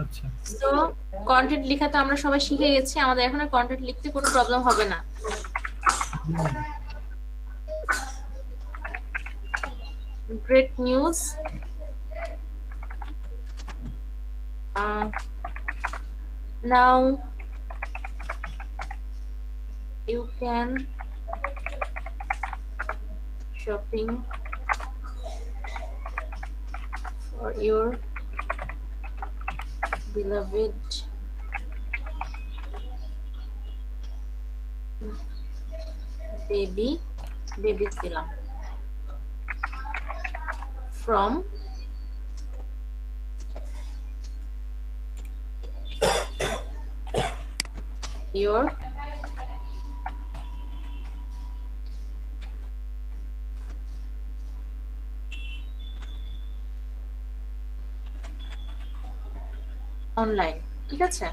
আচ্ছা। তো কন্টেন্ট লেখা তো আমরা সবাই শিখে গেছি, আমাদের এখন আর কন্টেন্ট লিখতে কোনো প্রবলেম হবে না। Great news, now you can shopping for your beloved baby দিলাম from your অনলাইন। ঠিক আছে,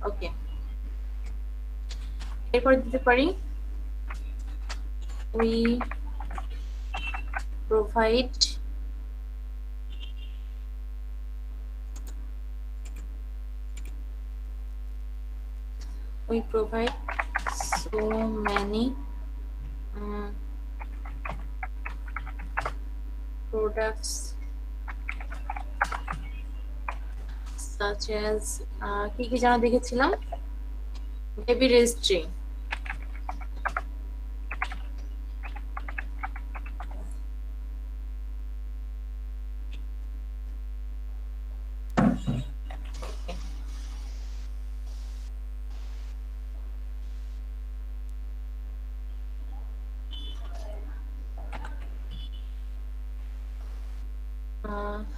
ওকে। এরপর দিতে পারি we provide so many products such as কি কি জানা দেখেছিলাম, বেবি রেজিস্ট্রি,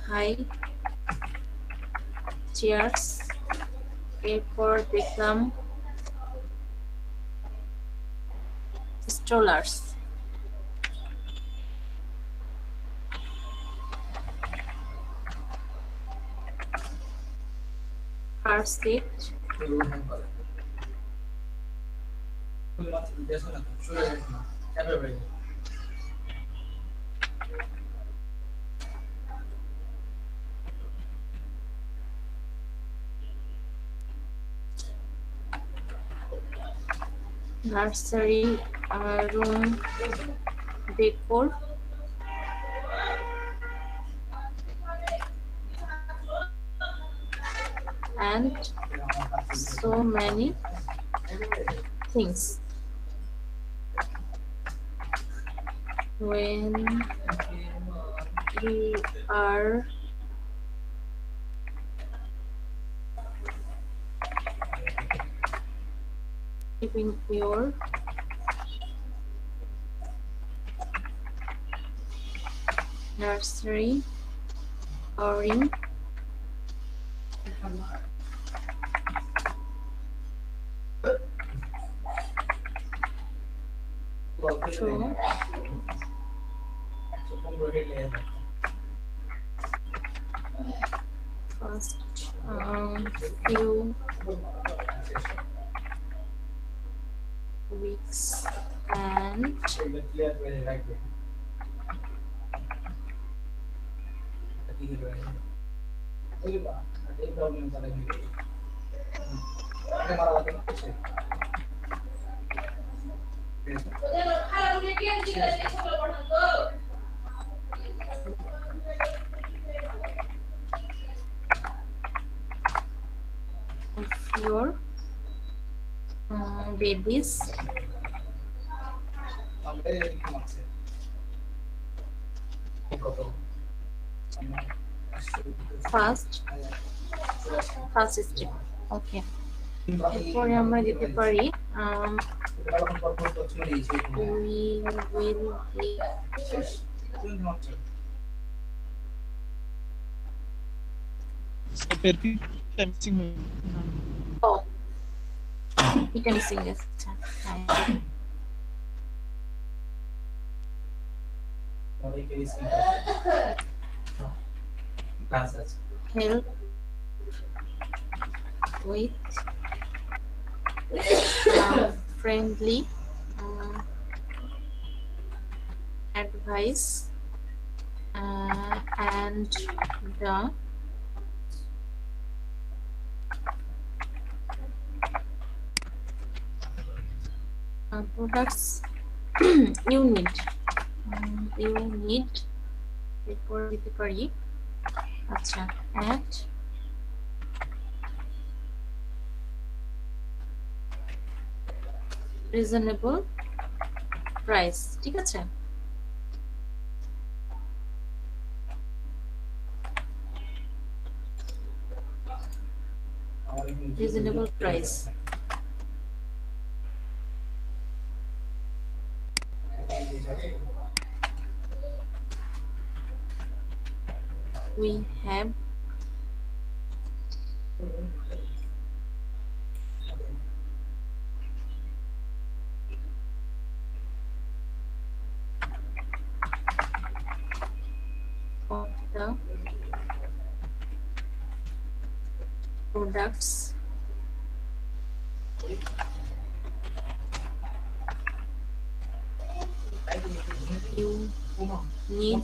হাই চেয়ার্স। এরপর দেখলাম strollers, car seat, nursery room decor, and so many things. When you are keeping your nursery or to first few weeks and of your babies first step. ওকে, এরপরে আমরা দিতে পারি we will এটা missing হয়ে এটা missing আছে। help with friendly advice and the products you need এরপর দিতে পারি আচ্ছা at reasonable price ঠিক আছে reasonable price we have of the products you need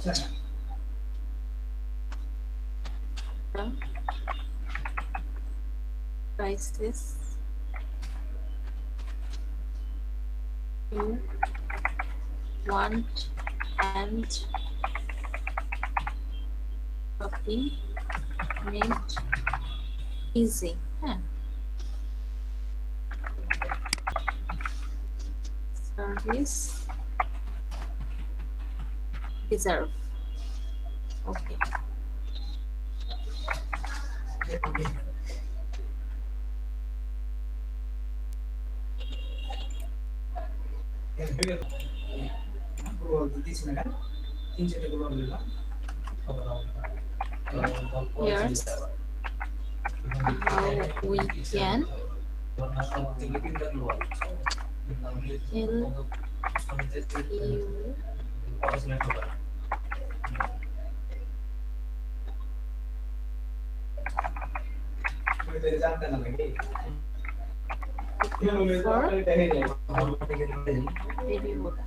the prices you want and shopping made easy service deserve okay here's how we can tell you baby water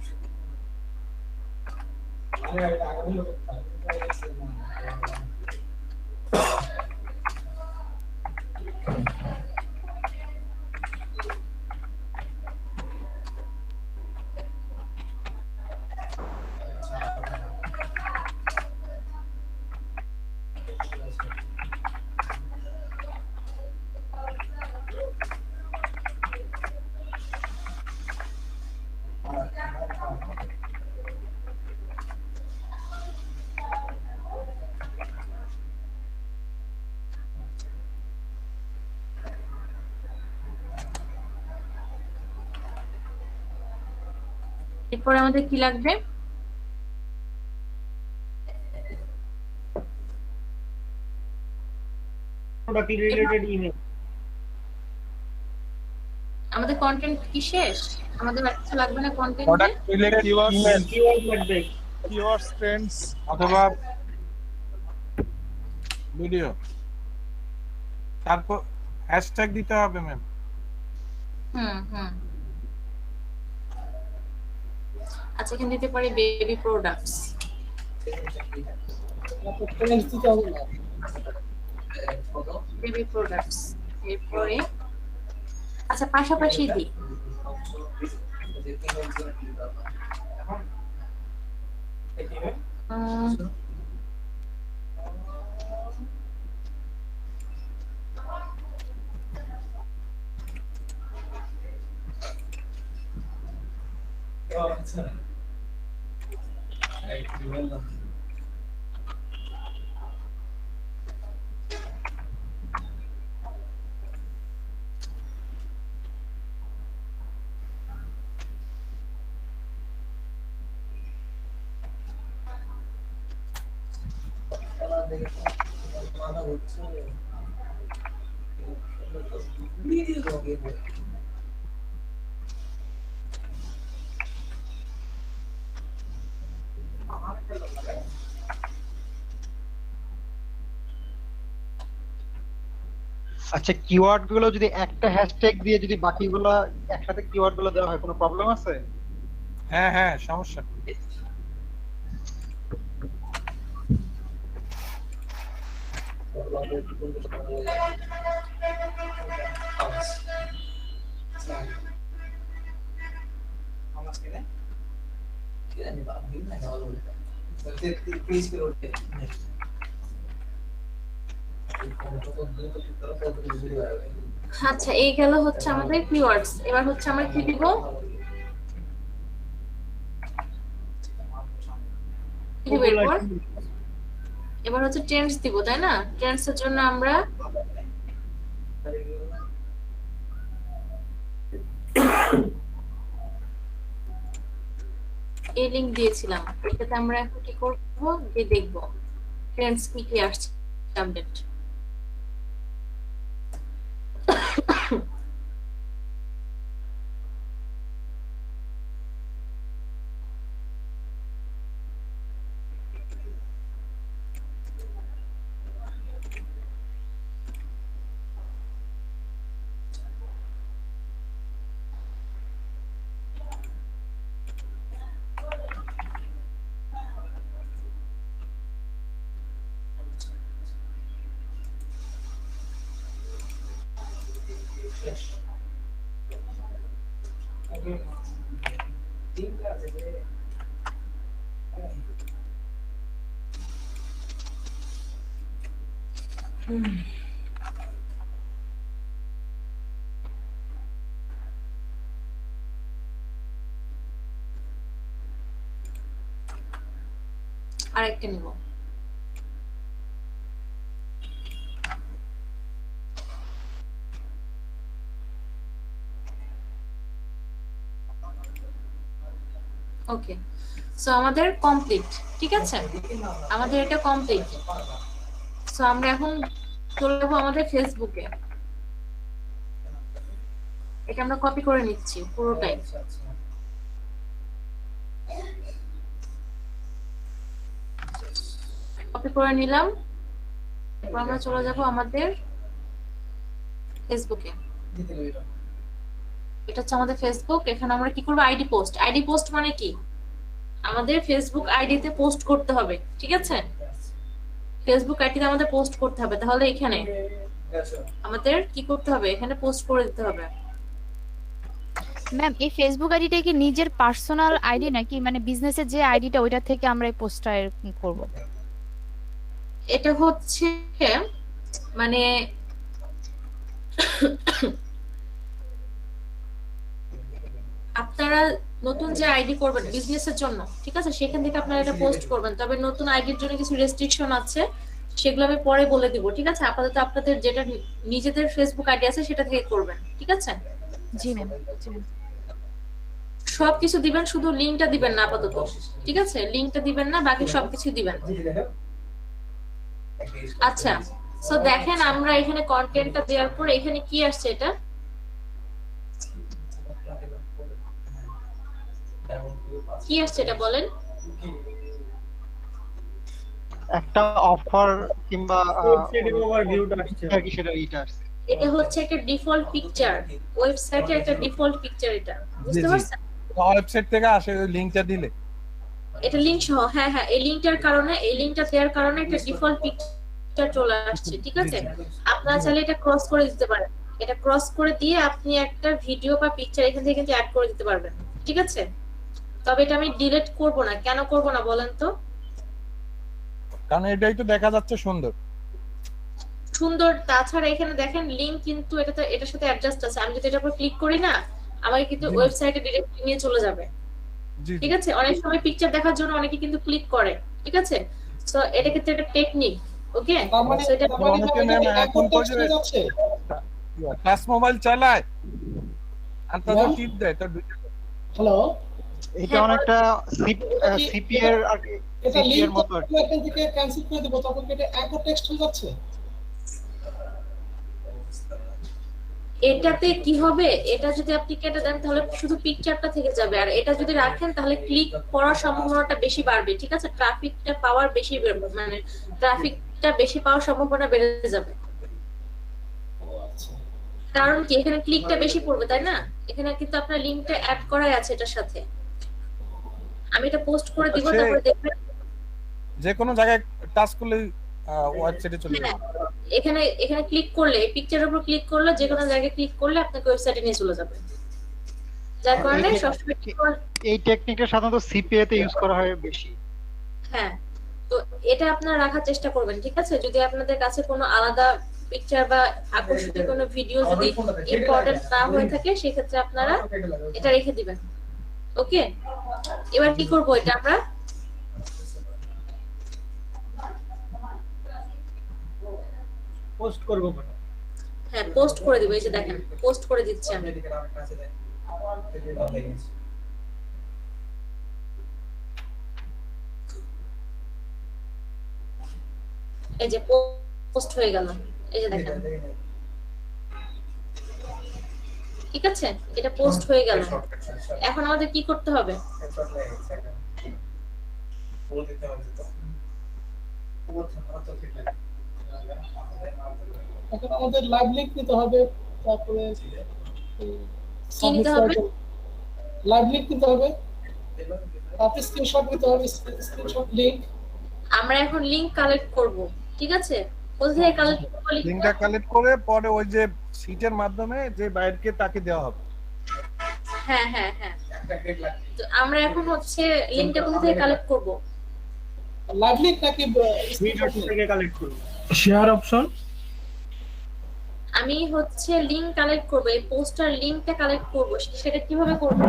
এরপর আমাদের কি লাগবে product related email আমাদের content কি শেষ আমাদের আর কিছু লাগবে না কন্টেন্টে প্রোডাক্ট রিলেটেড keyword লাগবে কিওয়ার্ডস ট্রেন্ডস অথবা ভিডিও তারপর হ্যাশট্যাগ দিতে হবে ম্যাম আচ্ছা এখানে দিতে পারি বেবি প্রোডাক্টস বেবি প্রোডাক্টস এরপরে আচ্ছা পাশাপাশি দিই আচ্ছা, কিওয়ার্ড গুলো যদি একটা হ্যাশট্যাগ দিয়ে যদি বাকিগুলো একসাথে কিওয়ার্ড গুলো দেওয়া হয়, কোনো প্রবলেম আছে? হ্যাঁ হ্যাঁ, সমস্যা। আচ্ছা, এই গেল হচ্ছে আমাদের কিওয়ার্ডস। এবার হচ্ছে আমরা কি দিব? কি দিব এরপর? এবার হচ্ছে টেন্স দিব, তাই না? টেন্সের জন্য আমরা এই লিংক দিয়েছিলাম, এটাতে আমরা এখন কি করব, যে দেখব টেন্স কি কি আসছে আপডেট। আরেকটা নিব। ওকে, সো আমাদের কমপ্লিট, ঠিক আছে, আমাদের এটা কমপ্লিট। সো আমরা এখন চলে যাবো আমাদের ফেসবুকে। এটা আমরা কপি করে নিচ্ছি পুরোটাই। কপি করে নিলাম, এবার আমরা চলে যাব আমাদের ফেসবুকে। এটা হচ্ছে আমাদের ফেসবুক। এখানে আমরা কি করব, আইডি পোস্ট। আইডি পোস্ট মানে কি, আমাদের ফেসবুক আইডিতে পোস্ট করতে হবে, ঠিক আছে? ফেসবুক আইডিতে আমাদের পোস্ট করতে হবে। তাহলে এখানে আমাদের কি করতে হবে, এখানে পোস্ট করে দিতে হবে। ম্যাম, এই ফেসবুক আইডিটা কি নিজের পার্সোনাল আইডি নাকি মানে বিজনেসের যে আইডিটা ওইটা থেকে আমরা এই পোস্টটা করব? এটা হচ্ছে মানে আপনারা নতুন যে আইডি করবেন বিজনেসের জন্য, ঠিক আছে, সেখান থেকে আপনারা এটা পোস্ট করবেন। তবে নতুন আইডির জন্য কিছু রেস্ট্রিকশন আছে, সেগুলো আমি পরে বলে দিব, ঠিক আছে? আপাতত আপনাদের যেটা নিজেদের ফেসবুক আইডি আছে সেটা থেকে করবেন, ঠিক আছে? জি ম্যাম, জি ম্যাম। সবকিছু দিবেন, শুধু লিংকটা দিবেন না আপাতত, ঠিক আছে? লিংকটা দিবেন না, বাকি সবকিছু দিবেন। আচ্ছা, সো দেখেন আমরা এখানে কন্টেন্টটা দেওয়ার পর এখানে কি আসছে, এটা কি আসছে এটা বলেন? একটা অফার কিংবা ওয়েবসাইটের ওভারভিউটা আসছে। কি সেটা এইটা আসছে। এটা হচ্ছে একটা ডিফল্ট পিকচার, ওয়েবসাইটে একটা ডিফল্ট পিকচার, এটা বুঝতে পারছেন? ওয়েবসাইট থেকে আসে, ওই লিংকটা দিলে এটা লিংক সহ, হ্যাঁ হ্যাঁ, এই লিংকটার কারণে, এই লিংকটা দেওয়ার কারণে একটা ডিফল্ট পিকচার চলে আসছে, ঠিক আছে? আপনারা চাইলে এটা ক্রস করে দিতে পারেন। এটা ক্রস করে দিয়ে আপনি একটা ভিডিও বা পিকচার এখান থেকে কিন্তু অ্যাড করে দিতে পারবেন, ঠিক আছে? তবে এটা আমি ডিলিট করব না। কেন করব না বলেন তো? কারণ এটাই তো দেখা যাচ্ছে সুন্দর সুন্দর। তাছাড়া এখানে দেখেন লিংক কিন্তু এটার সাথে অ্যাডজাস্ট আছে। আমি যদি এটার উপর ক্লিক করি না, আমাকে কিন্তু ওয়েবসাইটে ডিরেক্টলি নিয়ে চলে যাবে, জি ঠিক আছে? অনেক সময় পিকচার দেখার জন্য অনেকে কিন্তু ক্লিক করে, ঠিক আছে? সো এটা কিন্তু একটা টেকনিক, ওকে? সো এটা অনেকে ম্যাম এখন তো টাচ মোবাইল চালায় আর তাদের টিপ দেয় তো হ্যালো, এটা অনেকটা সিপিএর আর এটা সিপিএর লিংক মতো আর কি। এখান থেকে ক্যান্সেল করে দেব, তখন কি এটা অ্যাঙ্কর টেক্সট হয়ে যাচ্ছে? এটাতে কি হবে, এটা যদি আপনি কেটে দেন তাহলে শুধু পিকচারটা থেকে যাবে, আর এটা যদি রাখেন তাহলে ক্লিক করার সম্ভাবনাটা বেশি বাড়বে, ঠিক আছে? ট্রাফিকটা পাওয়ার বেশি, মানে ট্রাফিকটা বেশি পাওয়ার সম্ভাবনা বেড়ে যাবে। কারণ কি এখানে ক্লিকটা বেশি পড়বে তাই না? এখানে কিন্তু আপনার লিংকটা অ্যাড করাই আছে এটার সাথে। আমি এটা পোস্ট করে দিব, আচ্ছা, তারপরে দেখবেন যে কোনো জায়গায় টাচ করলে ওয়েবসাইটে চলে হ্যাঁ, যাবে। এখানে এখানে ক্লিক করলে পিকচারের উপর ক্লিক করলে যে কোনো জায়গায় ক্লিক করলে আপনাকে ওয়েবসাইটে নিয়ে চলে যাবে। যার কারণে সবসময় এই টেকনিকটা সাধারণত সিপিএ তে ইউজ করা হয় বেশি। হ্যাঁ, তো এটা আপনারা রাখার চেষ্টা করবেন, ঠিক আছে? যদি আপনাদের কাছে কোনো আলাদা পিকচার বা আকর্ষণীয় কোনো ভিডিও যদি ইম্পর্টেন্ট না হয়ে থাকে সেক্ষেত্রে আপনারা এটা রেখে দিবেন। ওকে, এবার কি করব? এটা আমরা পোস্ট করবো। হ্যাঁ পোস্ট করে দিব। এই যে দেখেন পোস্ট করে দিচ্ছি আমি। এই যে পোস্ট হয়ে গেল, এই যে দেখেন, ঠিক আছে? এটা পোস্ট হয়ে গেল। এখন আমাদের কি করতে হবে? এখন আমাদের লাইভ লিংক নিতে হবে, তারপরে কি নিতে হবে? লাইভ লিংক নিতে হবে, তারপরে স্ক্রিনশট নিতে হবে, স্ক্রিনশট লিংক। আমরা এখন লিংক কালেক্ট করব, ঠিক আছে? কোথা থেকে কালেক্ট করব লিংকটা লিংকটা? কালেক্ট করে পরে ওই যে সিটের মাধ্যমে যে বাইরকে তাকে দেওয়া হবে। হ্যাঁ হ্যাঁ হ্যাঁ, তো আমরা এখন হচ্ছে লিংকটা কোথা থেকে কালেক্ট করব? লাইভ লিংক নাকি ভিডিও থেকে কালেক্ট করবো। Share option. আমি হচ্ছে লিংক কালেক্ট করব, এই পোস্টার লিংকটা কালেক্ট করব, সেটা কিভাবে করব?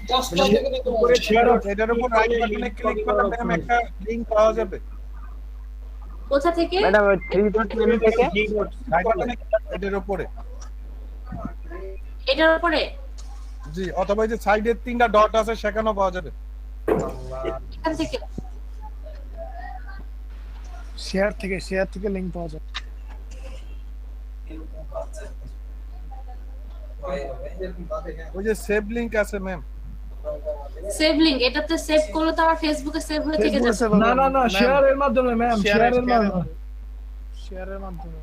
জাস্ট থেকে নিতে হবে। শেয়ার এটার উপর রাইট বাটনে ক্লিক করলে ম্যাম একটা লিংক পাওয়া যাবে। কোথা থেকে? ম্যাডাম ওই 3 ডট মেনু থেকে রাইট বাটনে এটার উপরে, এটার উপরে? জি, অথবা এই যে সাইডে তিনটা ডট আছে সেখানেও পাওয়া যাবে। এখান থেকে? শেয়ার থেকে লিংক পাওয়া যায়। ওই যে সেভ লিংক আছে ম্যাম। সেভ লিংক, এটাতে সেভ করলে তো আমার ফেসবুকে সেভ হয়ে থেকে যাবে। না শেয়ারের মাধ্যমে ম্যাম, শেয়ারের মাধ্যমে।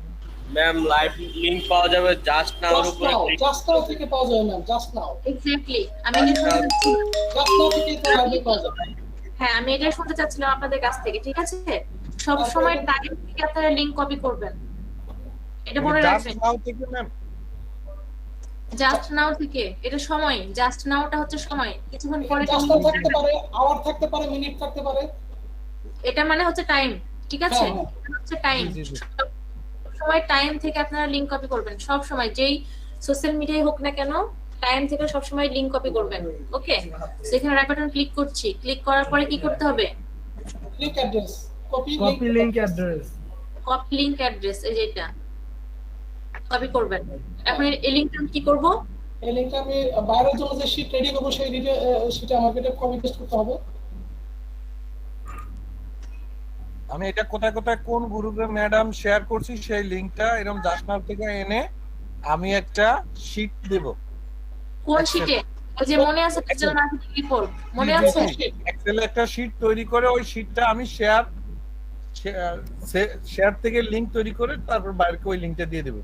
ম্যাম লাইভ লিংক পাওয়া যাবে জাস্ট নাও এর উপরে ক্লিক জাস্ট নাও থেকে পাওয়া যাবে ম্যাম, জাস্ট নাও। এক্স্যাক্টলি, আমি এটা জাস্ট নাও থেকে তো লাইভ লিংক পাওয়া যাবে। হ্যাঁ আমি এটা শুনতে চাচ্ছিলাম আপনাদের কাছ থেকে, ঠিক আছে? সব সময় টাইম থেকে আপনারা লিংক কপি করবেন, এটা মনে জাস্ট রাখবেন। নাও থেকে ম্যাম, জাস্ট নাও থেকে এটা সময়, জাস্ট নাওটা হচ্ছে সময়, কিছুক্ষণ পরে জাস্ট নাও থাকতে পারে, আওয়ার থাকতে পারে, মিনিট থাকতে পারে। এটা মানে হচ্ছে টাইম, ঠিক আছে? হ্যাঁ, এটা হচ্ছে টাইম। জি, জি। সময় টাইম থেকে আপনারা লিংক কপি করবেন, সব সময় যেই সোশ্যাল মিডিয়ায় হোক না কেন টাইম থেকে সব সময় লিংক কপি করবেন। ওকে, সেখানে রাইট বাটন ক্লিক করছি, ক্লিক করার পরে কি করতে হবে? Link address, copy link address. Copy link address, এই যে এটা কপি করবেন। এখন এই লিংকটা কি করব? এই লিংকটা আমি বাইরের জন্য যে শীট রেডি করব সেই শীটে আমাকে এটা কপি পেস্ট করতে হবে। আমি এটা কোথায় কোথায় কোন গ্রুপে ম্যাডাম শেয়ার করছি সেই লিংকটা এরকম জাস্ট নাও থেকে এনে আমি একটা শীট দেব। কোন শীটে? ওই যে মনে আছে ডিজিটাল মার্কেটিং রিপোর্ট, মনে আছে? এক্সেল একটা শীট তৈরি করে ওই শীটটা আমি শেয়ার থেকে লিংক তৈরি করে তারপর বাইরকে ওই লিংকটা দিয়ে দেব।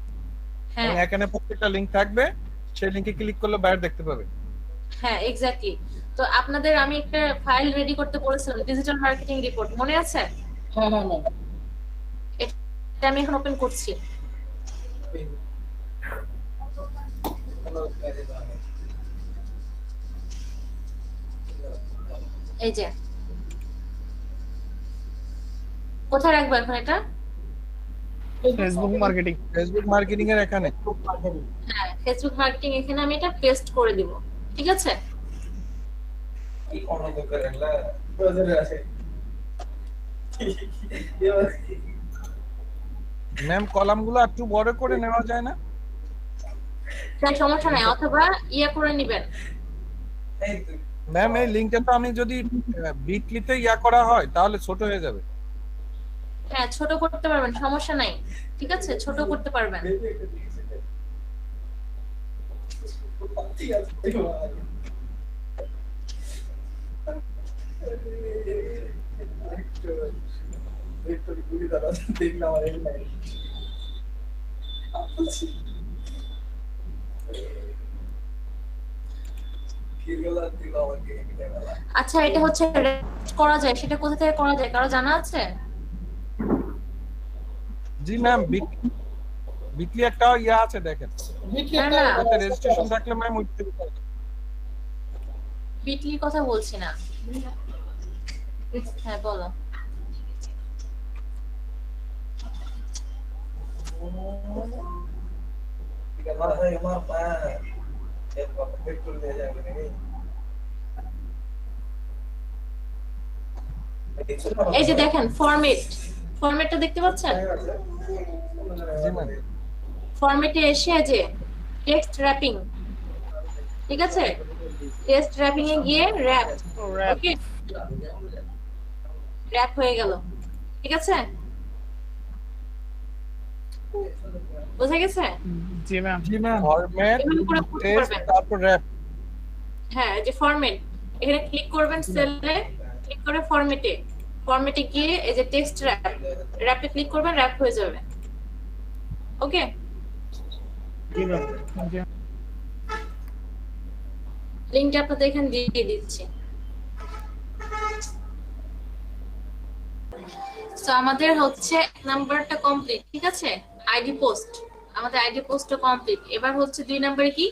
হ্যাঁ এখানে প্রত্যেকটা লিংক থাকবে, সেই লিংকে ক্লিক করলে বাইরে দেখতে পাবে। হ্যাঁ এক্স্যাক্টলি। তো আপনাদের আমি একটা ফাইল রেডি করতে বলেছিলাম, ডিজিটাল মার্কেটিং রিপোর্ট, মনে আছে? হ্যাঁ হ্যাঁ ম্যাম। এটা আমি এখন ওপেন করছি। এই যে কোথায় রাখবো এখন এটা? Facebook marketing. ফেসবুক মার্কেটিং এর এখানে। হ্যাঁ ফেসবুক মার্কেটিং, এখানে আমি এটা পেস্ট করে দিব, ঠিক আছে? ম্যাম কলামগুলো একটু বড় করে নেওয়া যায় না? তাই সমস্যা নাই, অথবা ইয়া করে নেবেন। ম্যাম এই লিংকটা তো আমি যদি বিটলিতে ইয়া করা হয় তাহলে ছোট হয়ে যাবে। হ্যাঁ ছোট করতে পারবেন, সমস্যা নাই, ঠিক আছে? ছোট করতে পারবেন। আচ্ছা, এটা হচ্ছে rest করা যায়, সেটা কোথা থেকে করা যায় কারো জানা আছে? জি ম্যাম, বিকলি একটা ইয়া আছে দেখেন, উইকলি না, একটা না। ওতে রেজিস্ট্রেশন থাকলে ম্যাম উঠতে পারে। বিটলির কথা বলছি না। হ্যাঁ বলো। এই যে দেখেন ফরম্যাটটা দেখতে পাচ্ছেন? জি ম্যাম, ফরম্যাটে এসে যে টেক্সট র্যাপিং, ঠিক আছে, টেক্সট র্যাপিং এ গিয়ে র্যাপ, ওকে, র্যাপ হয়ে গেল, ঠিক আছে, বোঝা গেছে? জি ম্যাম। জি ম্যাম, ফরম্যাট এভাবে করে করতে টেক্সট পারবেন। তারপর র‍্যাপ। হ্যাঁ, এই যে ফরম্যাট, এখানে ক্লিক করবেন, সেলে ক্লিক করে ফরম্যাটে গিয়ে এই যে টেক্সট র্যাপে ক্লিক করবেন, র্যাপ হয়ে যাবে, ওকে। জি ম্যাম। জি। লিংকটা আপনাদের এখানে দিয়ে দিচ্ছি। সো আমাদের হচ্ছে নাম্বারটা কমপ্লিট, ঠিক আছে, আইডি পোস্ট, আমাদের আইডি পোস্টটা কমপ্লিট। এবার হচ্ছে 2 নম্বরে কি,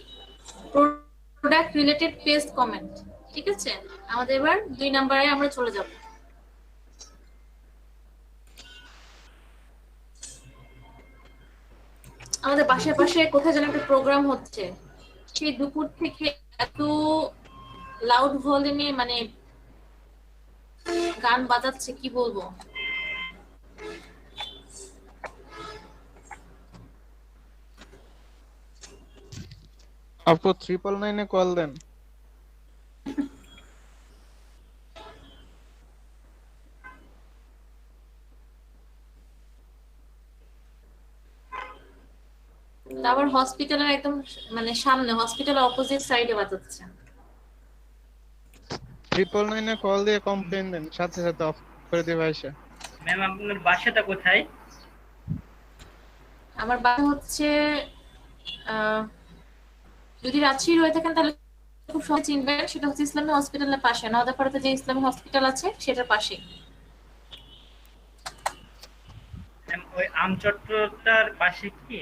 প্রোডাক্ট রিলেটেড পেজ কমেন্ট, ঠিক আছে। আমাদের এবার 2 নম্বরে আমরা চলে যাব। আমাদের বাসার পাশে কোথায় যেন একটা প্রোগ্রাম হচ্ছে, সেই দুপুর থেকে এত লাউড ভলিউমে মানে গান বাজাচ্ছে, কি বলবো। আপু 999 কল দেন। আবার হসপিটালের একদম মানে সামনে, হসপিটালের অপোজিট সাইডে বাজাচ্ছে। 999 কল দিয়ে কমপ্লেইন দেন, সাথে সাথে অফ করে দিবে আয়শা। ম্যাম আপনার বাসাটা কোথায়? আমার বাসা হচ্ছে যদি রাজশাহী হয়ে থাকেন তাহলে খুব সহজে চিনবেন, সেটা হচ্ছে ইসলামী হসপিটালের পাশে, নওদাপাড়াতে যে ইসলামী হসপিটাল আছে সেটার পাশে। ম্যাম ওই আমচত্বরটার পাশে কি?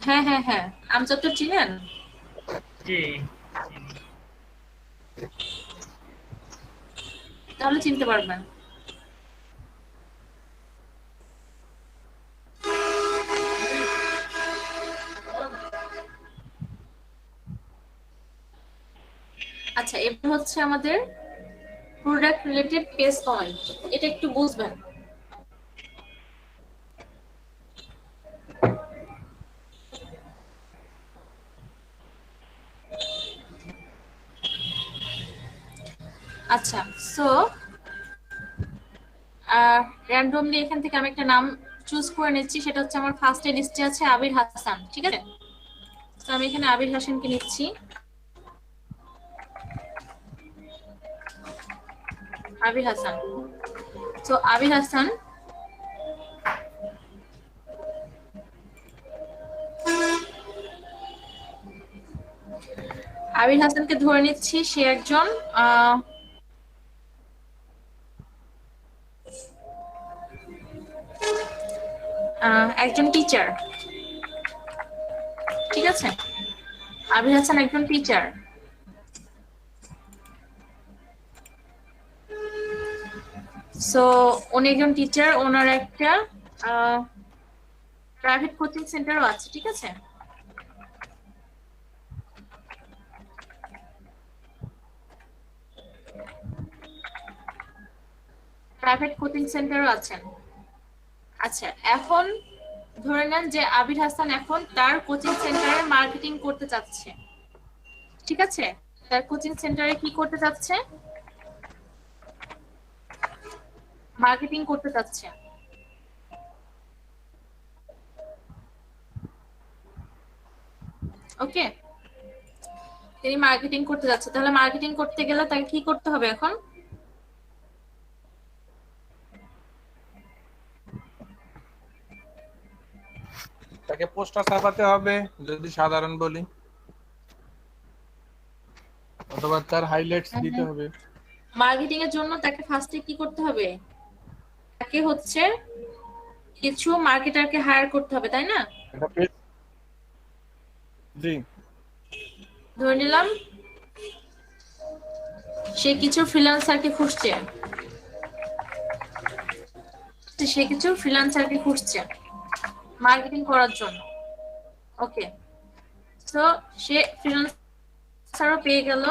হ্যাঁ হ্যাঁ হ্যাঁ, আমচত্বর চিনেন? জি। তাহলে চিনতে পারবেন। আচ্ছা, এবার হচ্ছে আমাদের প্রোডাক্ট রিলেটেড পেজ কমেন্ট, এটা একটু বুঝবেন। আচ্ছা, সো র্যান্ডমলি এখান থেকে আমি একটা নাম চুজ করে নিচ্ছি, সেটা হচ্ছে আমার ফার্স্টে লিস্টে আছে আবির হাসান, ঠিক আছে। তো আমি এখানে আবির হাসানকে নিচ্ছি। আবির হাসান, তো আবির হাসান আবির হাসানকে ধরে নিচ্ছি, সে একজন একজন টিচার, ঠিক আছে। আবির হাসান একজন টিচার। সো উনি একজন টিচার, ওনার একটা প্রাইভেট কোচিং সেন্টারও আছে, ঠিক আছে। প্রাইভেট কোচিং সেন্টারও আছেন। আচ্ছা, এখন ধরে নেন যে আবির হাসান এখন তার কোচিং সেন্টারে মার্কেটিং করতে চাচ্ছে, ঠিক আছে। তার কোচিং সেন্টারে কি করতে চাচ্ছে, মার্কেটিং করতে চাচ্ছে। ওকে, তিনি মার্কেটিং করতে যাচ্ছে। তাহলে মার্কেটিং করতে গেলে তাকে কি করতে হবে এখন? তাকে পোস্টার ছাপাতে হবে, যদি সাধারণ বলি। অথবা তার হাইলাইটস দিতে হবে। মার্কেটিং এর জন্য তাকে ফার্স্টে কি করতে হবে, তাকে হচ্ছে কিছু মার্কেটারকে হায়ার করতে হবে, তাই না? এটা পেজ, জি ধরে নিলাম সে কিছু ফ্রিল্যান্সারকে খুঁজছে, মার্কেটিং করার জন্য। ওকে, তো সে ফ্রিল্যান্সারও পেয়ে গেল,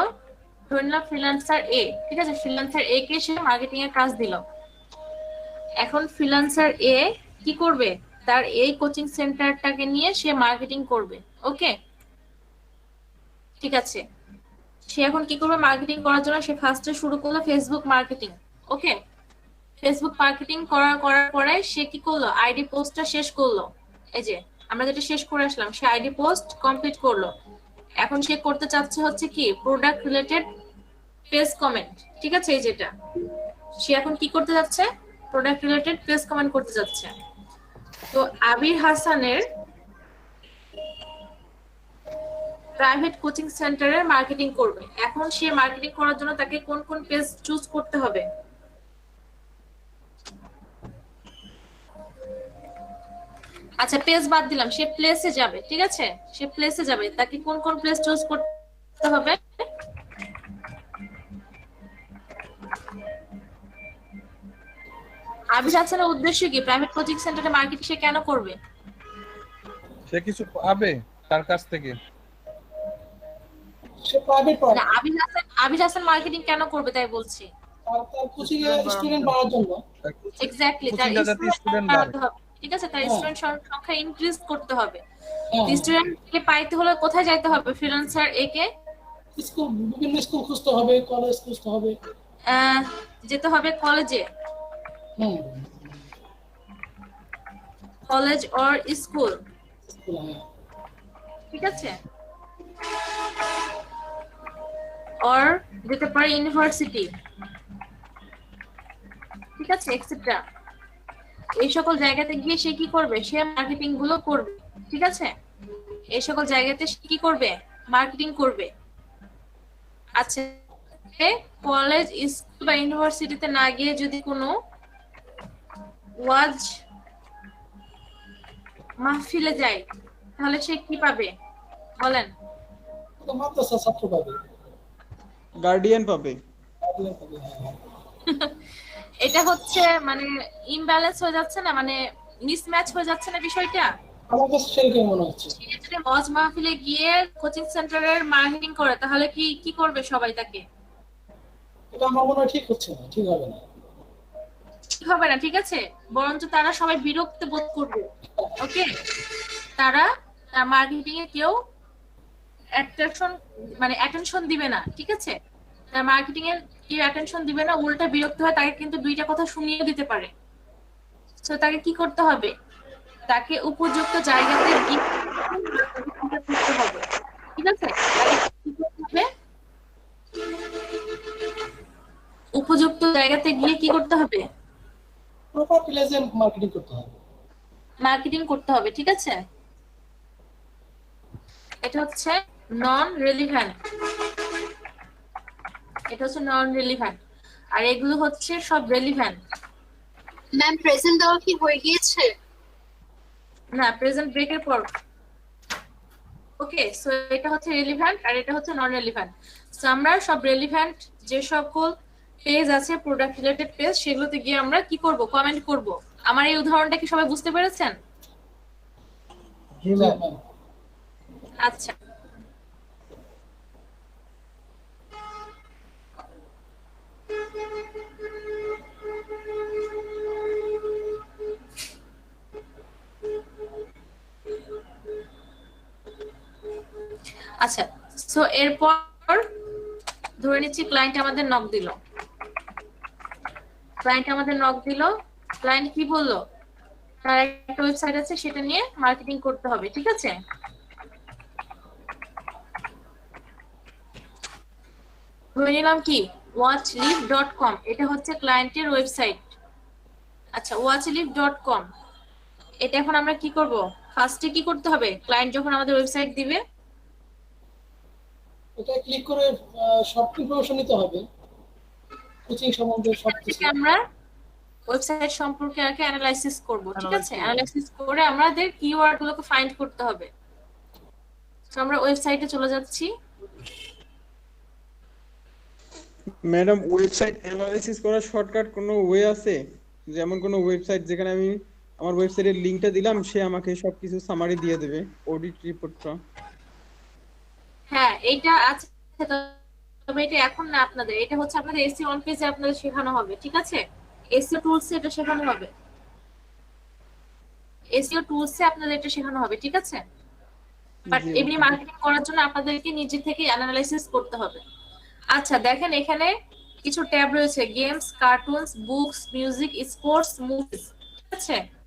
ধরে নিলাম ফ্রিল্যান্সার এ, ঠিক আছে? ফ্রিল্যান্সার এ কে সে মার্কেটিং এর কাজ দিল। এখন ফ্রিল্যান্সার এ কি করবে, তার এই কোচিং সেন্টারটাকে নিয়ে সে মার্কেটিং করবে। ওকে, ঠিক আছে। সে এখন কি করবে, মার্কেটিং করার জন্য সে ফার্স্টে শুরু করলো ফেসবুক মার্কেটিং। ওকে, ফেসবুক মার্কেটিং করার পরে সে কি করলো, আইডি পোস্টটা শেষ করলো। এই যে আমরা যেটা শেষ করে আসলাম, সে আইডি পোস্ট কমপ্লিট করলো। এখন সে করতে চাচ্ছে হচ্ছে কি, প্রোডাক্ট রিলেটেড পেজ কমেন্ট, ঠিক আছে? এই যেটা সে এখন কি করতে যাচ্ছে, প্রোডাক্ট রিলেটেড পেজ কমেন্ট করতে যাচ্ছে। তো আবির হাসানের প্রাইভেট কোচিং সেন্টারের মার্কেটিং করবে। এখন সে মার্কেটিং করার জন্য তাকে কোন কোন পেজ চুজ করতে হবে? আচ্ছা, পেজ বাদ দিলাম, সে প্লেসে যাবে, ঠিক আছে? সে প্লেসে যাবে, তাকে কোন কোন প্লেস চুজ করতে হবে? আবির হাসানের উদ্দেশ্য কি, প্রাইভেট কোচিং সেন্টারে মার্কেটিং সে কেন করবে? সে কিছু পাবে তার কাছ থেকে। সে প্রাইভেট না, আবির হাসান মার্কেটিং কেন করবে তাই বলছি। তার কোচিং এ স্টুডেন্ট বাড়ার জন্য। এক্স্যাক্টলি, তার স্টুডেন্ট বাড়াতে হবে, ঠিক আছে? তার স্টুডেন্ট সংখ্যা ইনক্রিজ করতে হবে। স্টুডেন্টকে পাইতে হলে কোথায় যাইতে হবে? ফ্রিল্যান্সার এ কে স্কুল, বিভিন্ন স্কুল খুঁজতে হবে, কলেজ খুঁজতে হবে, যেতে হবে কলেজে, কলেজ অর স্কুল, ঠিক আছে? অর যেতে পারে ইউনিভার্সিটি, ঠিক আছে, এক্সেট্রা। এই সকল জায়গাতে গিয়ে সে কি করবে, সে মার্কেটিং গুলো করবে, ঠিক আছে? এই সকল জায়গাতে সে কি করবে, মার্কেটিং করবে। আচ্ছা, কলেজ, স্কুল বা ইউনিভার্সিটিতে না গিয়ে যদি কোনো ওয়াজ মাহফিলে যায়, তাহলে সে কি পাবে বলেন? মাদ্রাসা ছাত্র পাবে, গার্ডিয়ান পাবে। এটা হচ্ছে মানে ইমব্যালেন্স হয়ে যাচ্ছে না, মানে মিসম্যাচ হয়ে যাচ্ছে না বিষয়টা? আমার কাছে সেরকম মনে হচ্ছে। যদি ওয়াজ মাহফিলে গিয়ে কোচিং সেন্টারের মার্কেটিং করে, তাহলে কি করবে সবাই তাকে? এটা আমার মনে হয় ঠিক হচ্ছে না, ঠিক হবে না, ঠিক হবে না, ঠিক আছে? বরঞ্চ তারা সবাই বিরক্ত বোধ করবে। ওকে, তারা মার্কেটিং এ কেউ অ্যাটেনশন দিবে না, ঠিক আছে? তার মার্কেটিং এর কেউ অ্যাটেনশন দিবে না, উল্টা বিরক্ত হয়, তাকে কিন্তু দুইটা কথা শুনিয়ে দিতে পারে। তো তাকে কি করতে হবে, তাকে উপযুক্ত জায়গাতে গিয়ে করতে হবে, ঠিক আছে? উপযুক্ত জায়গাতে গিয়ে কি করতে হবে, প্রপার প্লেসে মার্কেটিং করতে হবে, মার্কেটিং করতে হবে, ঠিক আছে? এটা হচ্ছে নন রেলিভেন্ট, এটা হচ্ছে নন রেলিভেন্ট, আর এগুলো হচ্ছে সব রেলিভেন্ট। ম্যাম প্রেজেন্ট দেওয়া কি হয়ে গিয়েছে? না, প্রেজেন্ট ব্রেকের পর। ওকে, সো এটা হচ্ছে রেলিভেন্ট আর এটা হচ্ছে নন রেলিভেন্ট। সো আমরা সব রেলিভেন্ট যে সকল পেজ আছে, প্রোডাক্ট রিলেটেড পেজ, সেগুলোতে গিয়ে আমরা কি করব, কমেন্ট করব। আমার এই উদাহরণটা কি সবাই বুঝতে পেরেছেন? জি ম্যাম। আচ্ছা, আচ্ছা, সো এরপর ধরে নিচ্ছি ক্লায়েন্ট আমাদের নক দিল, ক্লায়েন্ট কি বললো, তার একটা ওয়েবসাইট আছে, সেটা নিয়ে মার্কেটিং করতে হবে, ঠিক আছে? ধরে নিলাম কি watchlive.com, এটা হচ্ছে ক্লায়েন্টের ওয়েবসাইট। আচ্ছা, watchlive.com, এটা এখন আমরা কি করব, ফার্স্টে কি করতে হবে, ক্লায়েন্ট যখন আমাদের ওয়েবসাইট দিবে এটা ক্লিক করে সব ইনফরমেশন নিতে হবে, কোচিং সম্বন্ধে সবকিছু। থেকে আমরা ওয়েবসাইট সম্পর্কে আগে অ্যানালাইসিস করব, ঠিক আছে? অ্যানালাইসিস করে আমাদের কিওয়ার্ড গুলোকে ফাইন্ড করতে হবে। তো আমরা ওয়েবসাইটে চলে যাচ্ছি। ম্যাডাম ওয়েবসাইট অ্যানালাইসিস করার শর্টকাট কোনো ওয়ে আছে? যেমন কোনো ওয়েবসাইট যেখানে আমি আমার ওয়েবসাইটের লিংকটা দিলাম, সে আমাকে সবকিছু সামারি দিয়ে দেবে, অডিট রিপোর্টটা। হ্যাঁ, এইটা আছে, তবে এটা এখন না আপনাদের, এটা হচ্ছে আপনাদের এসি অন পেজে আপনাদের শেখানো হবে, ঠিক আছে? এসইও টুলসে এটা শেখানো হবে, এসইও টুলসে আপনাদের এটা শেখানো হবে, ঠিক আছে? বাট এমনি মার্কেটিং করার জন্য আপনাদেরকে নিজে থেকে অ্যানালাইসিস করতে হবে। আচ্ছা দেখেন, এখানে কিছু ট্যাব রয়েছে, games, cartoons, books, music, sports, movies, ঠিক আছে?